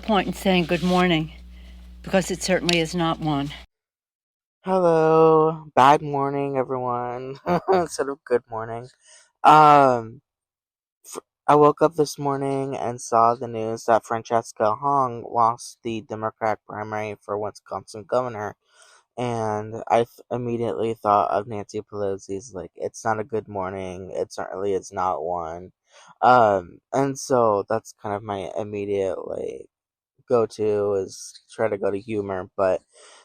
point in saying good morning because it certainly is not one. Hello, bad morning, everyone. Instead of good morning. Um, I woke up this morning and saw the news that Francesca Hong lost the Democratic primary for Wisconsin governor, and immediately thought of Nancy Pelosi's. Like, it's not a good morning. It certainly is not one. And so that's kind of my immediate go to is try to go to humor, but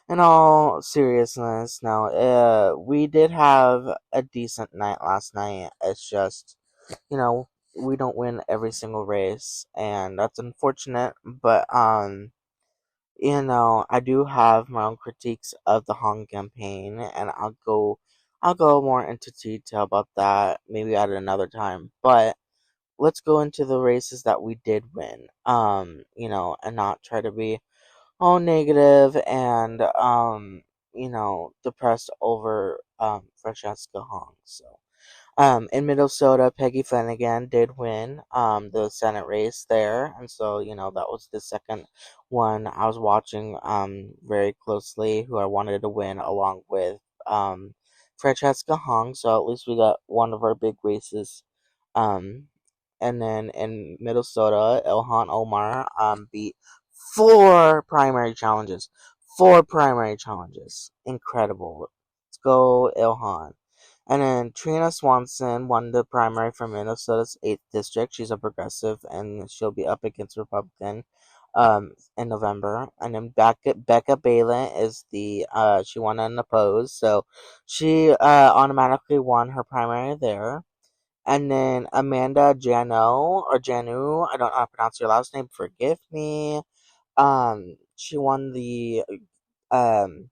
in all seriousness, no, we did have a decent night last night. It's just, you know, we don't win every single race, and that's unfortunate, but, I do have my own critiques of the Hong campaign, and I'll go more into detail about that maybe at another time, but let's go into the races that we did win, and not try to be all negative and depressed over Francesca Hong. So in Minnesota, Peggy Flanagan did win the Senate race there, and so that was the second one I was watching very closely, who I wanted to win along with Francesca Hong. So at least we got one of our big races. Um, and then in Minnesota, Ilhan Omar beat four primary challenges. Four primary challenges. Incredible. Let's go, Ilhan. And then Trina Swanson won the primary for Minnesota's 8th district. She's a progressive, and she'll be up against Republican in November. And then Becca Balin is she won unopposed, so she automatically won her primary there. And then Amanda Janu, I don't know how to pronounce your last name, forgive me. She won um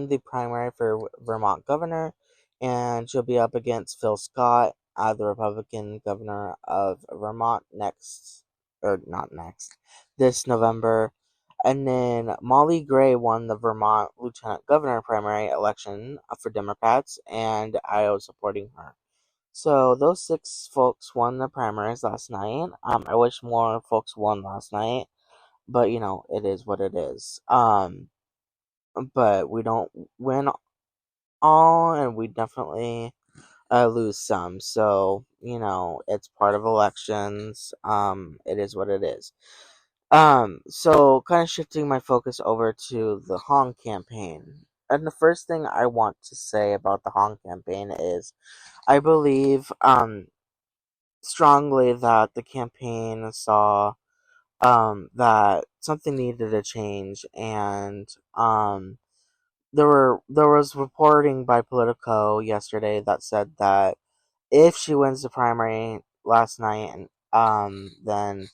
the primary for Vermont governor, and she'll be up against Phil Scott, the Republican governor of Vermont this November. And then Molly Gray won the Vermont lieutenant governor primary election for Democrats, and I was supporting her. So those six folks won the primaries last night. I wish more folks won last night, but it is what it is. But we don't win all, and we definitely lose some. So it's part of elections. It is what it is. So kind of shifting my focus over to the Hong campaign. And the first thing I want to say about the Hong campaign is I believe strongly that the campaign saw that something needed to change, and there was reporting by Politico yesterday that said that if she wins the primary last night, and then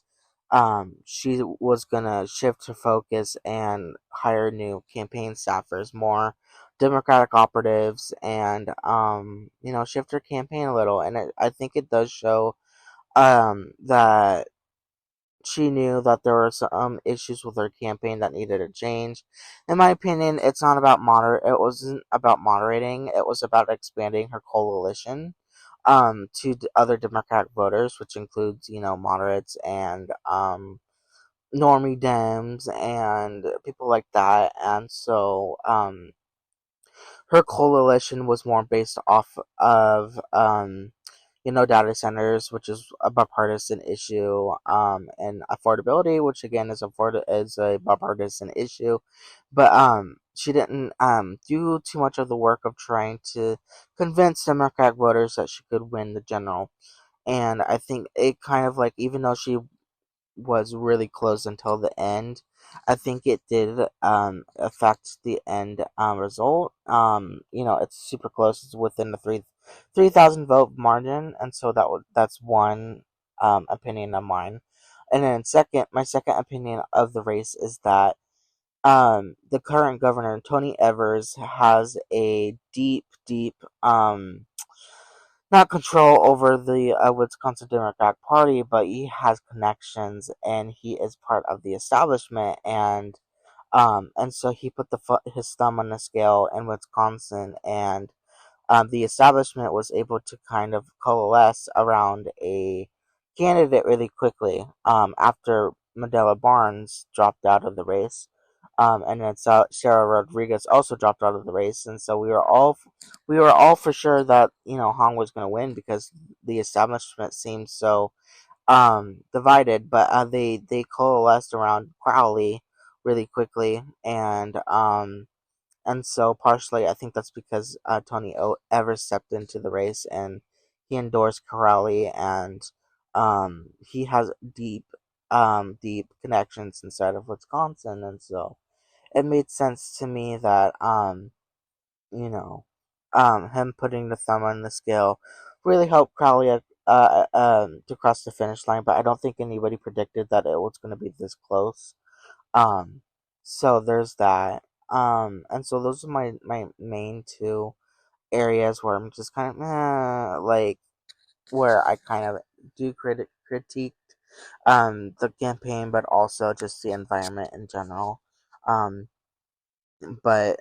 she was gonna shift her focus and hire new campaign staffers, more Democratic operatives, and shift her campaign a little. And I think it does show that she knew that there were some issues with her campaign that needed to change. In my opinion, it's not about It wasn't about moderating. It was about expanding her coalition to other Democratic voters, which includes moderates and normie Dems and people like that. And so her coalition was more based off of data centers, which is a bipartisan issue, and affordability, which again is a bipartisan issue. But she didn't do too much of the work of trying to convince Democratic voters that she could win the general. And I think it kind of, like, even though she was really close until the end, I think it did affect the end result. It's super close. It's within the 3,000 vote margin, and so that's one opinion of mine. And then my second opinion of the race is that the current governor, Tony Evers, has a deep not control over the Wisconsin Democratic Party, but he has connections, and he is part of the establishment, and so he put his thumb on the scale in Wisconsin, and the establishment was able to kind of coalesce around a candidate really quickly, after Medela Barnes dropped out of the race, and then Sarah Rodriguez also dropped out of the race, and so we were all for sure that Hong was going to win because the establishment seemed so divided, but they coalesced around Crowley really quickly, and so partially I think that's because Tony O ever stepped into the race and he endorsed Crowley, and he has deep connections inside of Wisconsin, and so it made sense to me that you know him putting the thumb on the scale really helped Crowley to cross the finish line, but I don't think anybody predicted that it was going to be this close. Um, so there's that. And so those are my main two areas where I'm just kind of like where I kind of do critique the campaign, but also just the environment in general. Um, but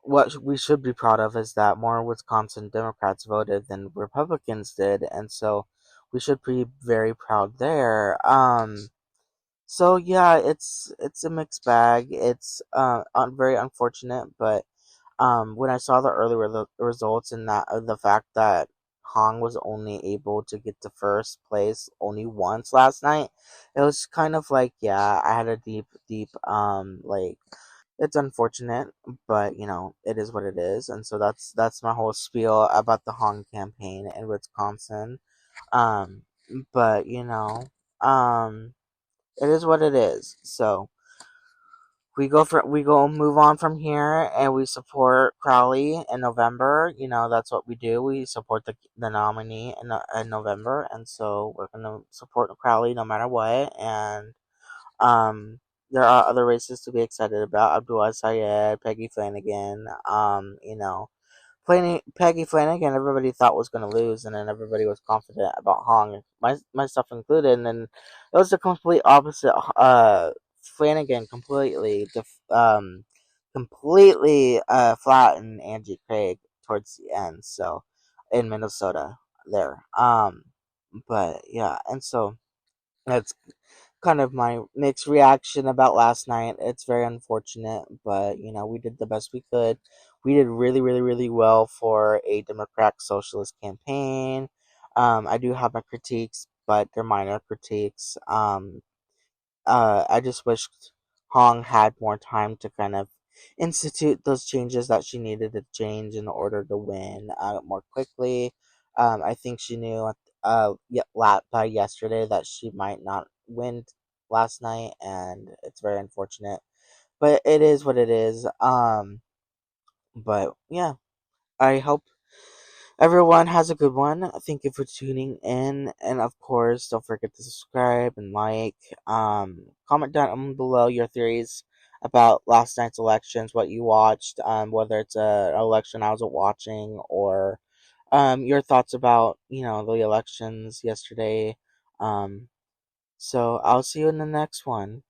what we should be proud of is that more Wisconsin Democrats voted than Republicans did, and so we should be very proud there. So yeah, it's a mixed bag. It's very unfortunate, but when I saw the early results and that the fact that Hong was only able to get to first place only once last night, it was kind of like, yeah, I had a deep like, it's unfortunate, but it is what it is, and so that's my whole spiel about the Hong campaign in Wisconsin. Um, but um, it is what it is. So we go move on from here, and we support Crowley in November. That's what we do. We support the nominee in November, and so we're gonna support Crowley no matter what. And um, there are other races to be excited about. Abdul Sayed, Peggy Flanagan. Peggy Flanagan, everybody thought was going to lose, and then everybody was confident about Hong, myself included, and then it was the complete opposite. Flanagan completely flattened Angie Craig towards the end. So in Minnesota, there. But yeah, and so that's kind of my mixed reaction about last night. It's very unfortunate, but we did the best we could. We did really, really, really well for a Democratic Socialist campaign. I do have my critiques, but they're minor critiques. I just wished Hong had more time to kind of institute those changes that she needed to change in order to win more quickly. I think she knew by yesterday that she might not win last night, and it's very unfortunate. But it is what it is. But yeah, I hope everyone has a good one. Thank you for tuning in, and of course, don't forget to subscribe and like. Comment down below your theories about last night's elections, what you watched, whether it's an election I wasn't watching, or your thoughts about the elections yesterday. So I'll see you in the next one.